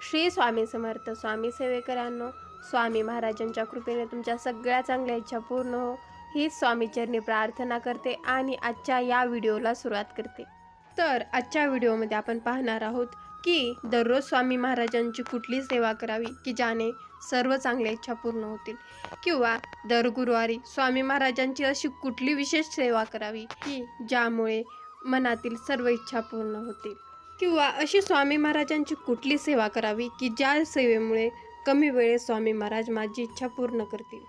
श्री स्वामी समर्थ. स्वामी सेवेकरांनो, स्वामी महाराजांच्या कृपेने तुमच्या सगळ्या चांगल्या इच्छा पूर्ण हो, हीच स्वामीचरणी प्रार्थना करते आणि आजच्या या व्हिडिओला सुरुवात करते. तर आजच्या व्हिडिओमध्ये आपण पाहणार आहोत की दररोज स्वामी महाराजांची कुठली सेवा करावी की ज्याने सर्व चांगल्या इच्छा पूर्ण होतील, किंवा दर गुरुवारी स्वामी महाराजांची अशी कुठली विशेष सेवा करावी की ज्यामुळे मनातील सर्व इच्छा पूर्ण होतील, किंवा अशी स्वामी महाराजांची कुठली सेवा करावी की ज्या सेवेमुळे कमी वेळेत स्वामी महाराज माझी इच्छा पूर्ण करतील.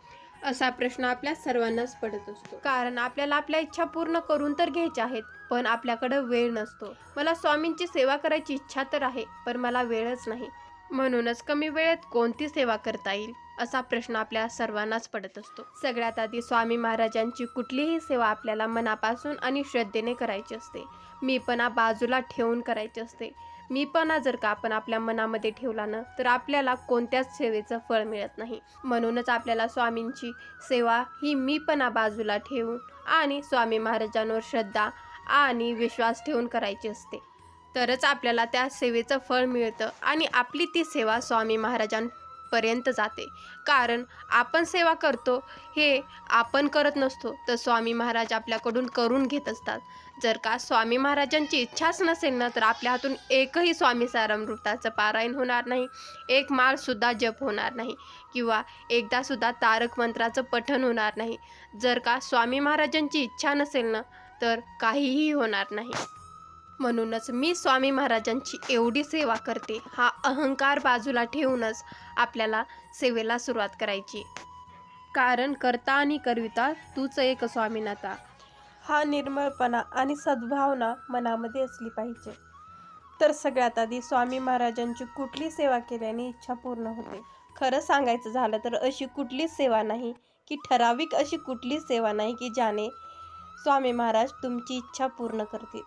असा प्रश्न आपल्या सर्वांनाच पडत असतो, कारण आपल्याला आपल्या इच्छा पूर्ण करून तर घ्यायच्या आहेत, पण आपल्याकडे वेळ नसतो. मला स्वामींची सेवा करायची इच्छा तर आहे, पण मला वेळच नाही. म्हणूनच कमी वेळेत कोणती सेवा करता येईल असा प्रश्न आपल्या सर्वांनाच पडत असतो. सगळ्यात आधी स्वामी महाराजांची कुठलीही सेवा आपल्याला मनापासून आणि श्रद्धेने करायची असते. मीपणा बाजूला ठेवून करायची असते. मीपणा जर का आपण आपल्या मनामध्ये ठेवला ना, तर आपल्याला कोणत्याच सेवेचं फळ मिळत नाही. म्हणूनच आपल्याला स्वामींची सेवा ही मीपणा बाजूला ठेवून आणि स्वामी महाराजांवर श्रद्धा आणि विश्वास ठेवून करायची असते. तरच आपल्याला त्या सेवेचं फळ मिळतं आणि आपली ती सेवा स्वामी महाराजांपर्यंत जाते. कारण आपण सेवा करतो हे आपण करत नसतो, तर स्वामी महाराज आपल्याकडून करून घेत असतात. जर का स्वामी महाराजांची इच्छाच नसेल ना, तर आपल्या हातून एकही स्वामी सारामृताचं पारायण होणार नाही, एक माळसुद्धा जप होणार नाही, किंवा एकदासुद्धा तारक मंत्राचं पठण होणार नाही. जर का स्वामी महाराजांची इच्छा नसेल ना, तर काहीही होणार नाही. म्हणूनच मी स्वामी महाराजांची एवढी सेवा करते हा अहंकार बाजूला ठेवूनच आपल्याला सेवेला सुरुवात करायची. कारण करता आणि करविता तूच एक स्वामीनाथा, हा निर्मळपणा आणि सद्भावना मनामध्ये असली पाहिजे. तर सगळ्यात आधी स्वामी महाराजांची कुठली सेवा केल्याने इच्छा पूर्ण होते. खरं सांगायचं झालं तर अशी कुठलीच सेवा नाही की ठराविक अशी कुठलीच सेवा नाही की ज्याने स्वामी महाराज तुमची इच्छा पूर्ण करतील.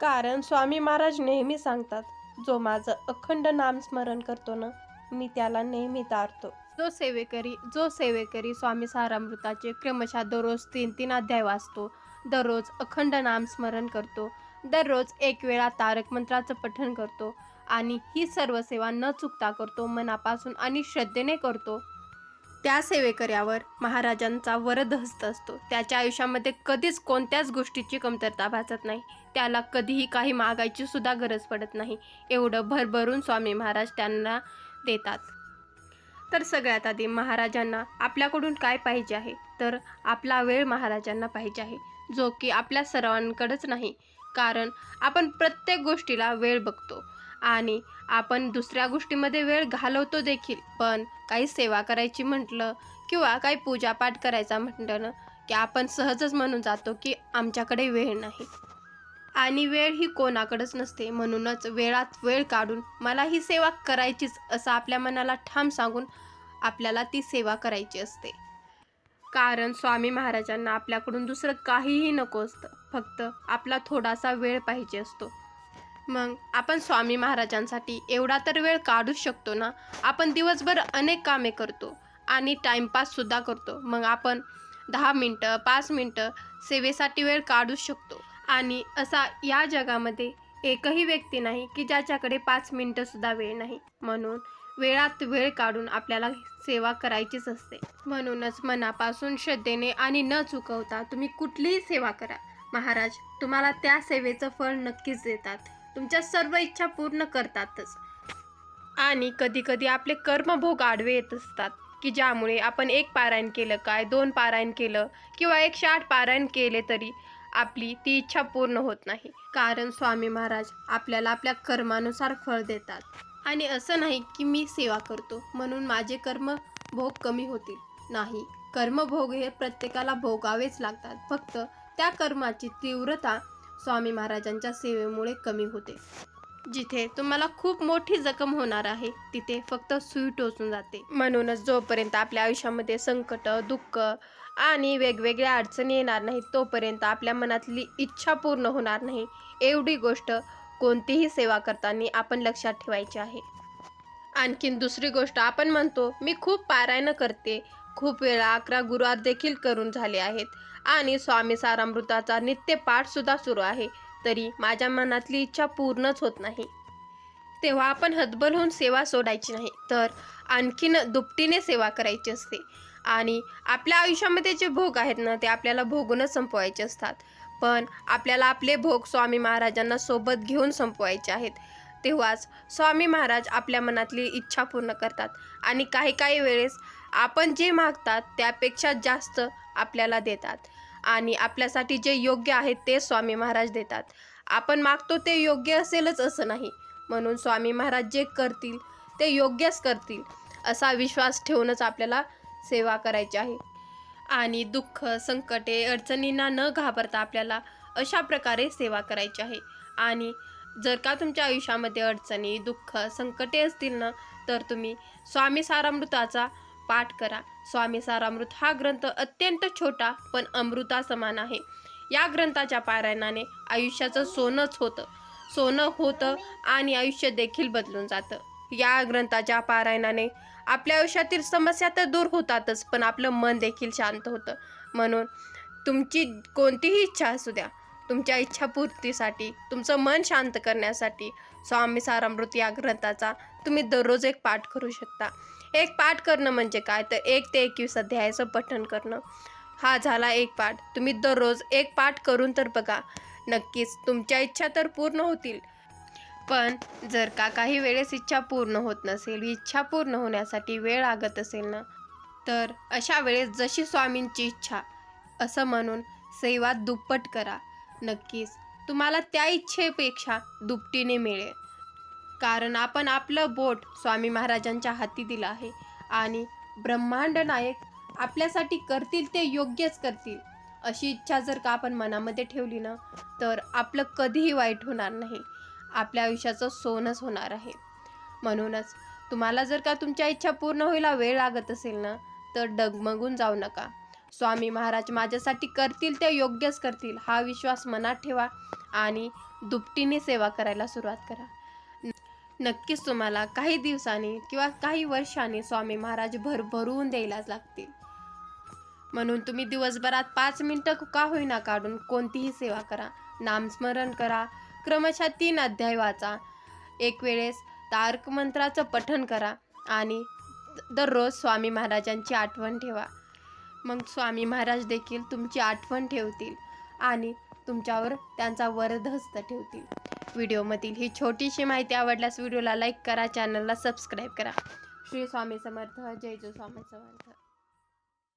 कारण स्वामी महाराज नेहमी सांगतात, जो माझं अखंड नामस्मरण करतो ना, मी त्याला नेहमी तारतो. जो सेवेकरी स्वामी सारामृताचे क्रमशः दररोज 3-3 अध्याय वाचतो, दररोज अखंड नामस्मरण करतो, दररोज एक वेळा तारक मंत्राचं पठण करतो आणि ही सर्व सेवा न चुकता करतो, मनापासून आणि श्रद्धेने करतो, त्या सेवेकऱ्यावर महाराजांचा वरदहस्त असतो. त्याच्या आयुष्यामध्ये कधीच कोणत्याच गोष्टीची कमतरता भासत नाही. त्याला कधीही काही मागायची सुद्धा गरज पडत नाही. एवढं भरभरून स्वामी महाराज त्यांना देतात. तर सगळ्यात आधी महाराजांना आपल्याकडून काय पाहिजे आहे, तर आपला वेळ महाराजांना पाहिजे आहे, जो की आपल्या सर्वांकडेच नाही. कारण आपण प्रत्येक गोष्टीला वेळ बघतो आणि आपण दुसऱ्या गोष्टीमध्ये वेळ घालवतो देखील, पण काही सेवा करायची म्हटलं किंवा काही पूजापाठ करायचा म्हटलं ना, की आपण सहजच म्हणून जातो की आमच्याकडे वेळ नाही. आणि वेळ ही कोणाकडेच नसते. म्हणूनच वेळात वेळ काढून मला ही सेवा करायचीच असं आपल्या मनाला ठाम सांगून आपल्याला ती सेवा करायची असते. कारण स्वामी महाराजांना आपल्याकडून दुसरं काहीही नको असतं, फक्त आपला थोडासा वेळ पाहिजे असतो. मग आपण स्वामी महाराजांसाठी एवढा तर वेळ काढूच शकतो ना. आपण दिवसभर अनेक कामे करतो आणि टाईमपाससुद्धा करतो. मग आपण 10 मिनटं 5 मिनटं सेवेसाठी वेळ काढूच शकतो. आणि असा या जगामध्ये एकही व्यक्ती नाही की ज्याच्याकडे 5 मिनटंसुद्धा वेळ नाही. म्हणून वेळात वेळ काढून आपल्याला सेवा करायचीच असते. म्हणूनच मनापासून श्रद्धेने आणि न चुकवता तुम्ही कुठलीही सेवा करा, महाराज तुम्हाला त्या सेवेचं फळ नक्कीच देतात, तुमच्या सर्व इच्छा पूर्ण करतातच. आणि कधीकधी आपले कर्मभोग आडवे येत असतात की ज्यामुळे आपण 1 पारायण केलं काय 2 पारायण केलं किंवा 108 पारायण केले तरी आपली ती इच्छा पूर्ण होत नाही. कारण स्वामी महाराज आपल्याला आपल्या कर्मानुसार फळ देतात. आणि असं नाही की मी सेवा करतो म्हणून माझे कर्मभोग कमी होतील, नाही. कर्मभोग हे प्रत्येकाला भोगावेच लागतात, फक्त त्या कर्माची तीव्रता स्वामी महाराजांच्या सेवेमुळे कमी होते. जिथे तुम्हाला खूप मोठी जखम होणार आहे तिथे फक्त सुई टोचून जाते. म्हणूनच जोपर्यंत आपल्या आयुष्यामध्ये संकट, दुःख आणि वेगवेगळ्या अडचणी येणार नाहीत, तोपर्यंत आपल्या मनातली इच्छा पूर्ण होणार नाही. एवढी गोष्ट कोणतीही सेवा करताना आपण लक्षात ठेवायची आहे. आणखीन दुसरी गोष्ट, आपण म्हणतो मी खूप पारायण करते, खूप वेळा 11 गुरुवार देखील करून झाले आहेत आणि स्वामी सारामृताचा नित्यपाठसुद्धा सुरू आहे, तरी माझ्या मनातली इच्छा पूर्णच होत नाही. तेव्हा आपण हतबल होऊन सेवा सोडायची नाही, तर आणखीन दुपटीने सेवा करायची असते. आणि आपल्या आयुष्यामध्ये जे भोग आहेत ना, ते आपल्याला भोगूनच संपवायचे असतात. पण आपल्याला आपले भोग स्वामी महाराजांना सोबत घेऊन संपवायचे आहेत. तेव्हाच स्वामी महाराज आपल्या मनातली इच्छा पूर्ण करतात. आणि काही काही वेळेस आपण जे मागतात त्यापेक्षा जास्त आपल्याला देतात. आणि आपल्यासाठी जे योग्य आहे ते स्वामी महाराज देतात. आपण मागतो ते योग्य असेलच असं नाही, म्हणून स्वामी महाराज जे करतील ते योग्यच करतील असा विश्वास ठेवूनच आपल्याला सेवा करायची आहे. आणि दुःख, संकटे, अडचणींना न घाबरता आपल्याला अशा प्रकारे सेवा करायची आहे. आणि जर का तुमच्या आयुष्यामध्ये अडचणी, दुःख, संकटे असतील ना, तर तुम्ही स्वामी सारामृताचा पाठ करा. स्वामी सारामृत हा ग्रंथ अत्यंत छोटा पण अमृता समान आहे. या ग्रंथाच्या पारायणाने आयुष्याचं सोनं होतं आणि आयुष्य देखील बदलून जातं. या ग्रंथाच्या पारायणाने आपल्या आयुष्यातील समस्या तर दूर होतातच, पण आपलं मन देखील शांत होतं. म्हणून तुमची कोणतीही इच्छा असू द्या, तुमच्या इच्छापूर्तीसाठी, तुमचं मन शांत करण्यासाठी स्वामी सारामृत या ग्रंथाचा तुम्ही दररोज एक पाठ करू शकता. एक पाठ करणं म्हणजे काय, तर 1 ते 21 अध्यायाचं पठण करणं. हा झाला एक पाठ. तुम्ही दररोज एक पाठ करून तर बघा, नक्कीच तुमच्या इच्छा तर पूर्ण होतील. पण जर का काही वेळेस इच्छा पूर्ण होत नसेल, इच्छा पूर्ण होण्यासाठी वेळ लागत असेल ना, तर अशा वेळेस जशी स्वामींची इच्छा असं म्हणून सेवा दुप्पट करा. नक्कीच तुम्हाला त्या इच्छेपेक्षा दुपटीने मिळेल. कारण आपण आपलं बोट स्वामी महाराजांच्या हाती दिलं आहे. आणि ब्रह्मांड नायक आपल्यासाठी करतील ते योग्यच करतील अशी इच्छा जर का आपण मनामध्ये ठेवली ना, तर आपलं कधीही वाईट होणार नाही. आपल्या आयुष्याचं सोनंच होणार आहे. म्हणूनच तुम्हाला जर का तुमच्या इच्छा पूर्ण व्हायला वेळ लागत असेल ना, तर डगमगून जाऊ नका. स्वामी महाराज माझ्यासाठी करतील ते योग्यच करतील हा विश्वास मनात ठेवा आणि दुपटीने सेवा करायला सुरुवात करा. नक्कीच तुम्हाला काही दिवसांनी किंवा काही वर्षांनी स्वामी महाराज भरभरून द्यायलाच लागतील. म्हणून तुम्ही दिवसभरात 5 मिनिटं का होईना काढून कोणतीही सेवा करा. नामस्मरण करा, क्रमशः 3 अध्याय वाचा, एक वेळेस तारक मंत्राचं पठण करा आणि दररोज स्वामी महाराजांची आठवण ठेवा. मग स्वामी महाराज देखील तुमची आठवण ठेवतील आणि तुमच्यावर त्यांचा वरदहस्त ठेवतील. व्हिडिओमधील ही छोटीशी माहिती आवडल्यास व्हिडिओला लाईक करा, चॅनलला सबस्क्राईब करा. श्री स्वामी समर्थ. जय जय स्वामी समर्थ.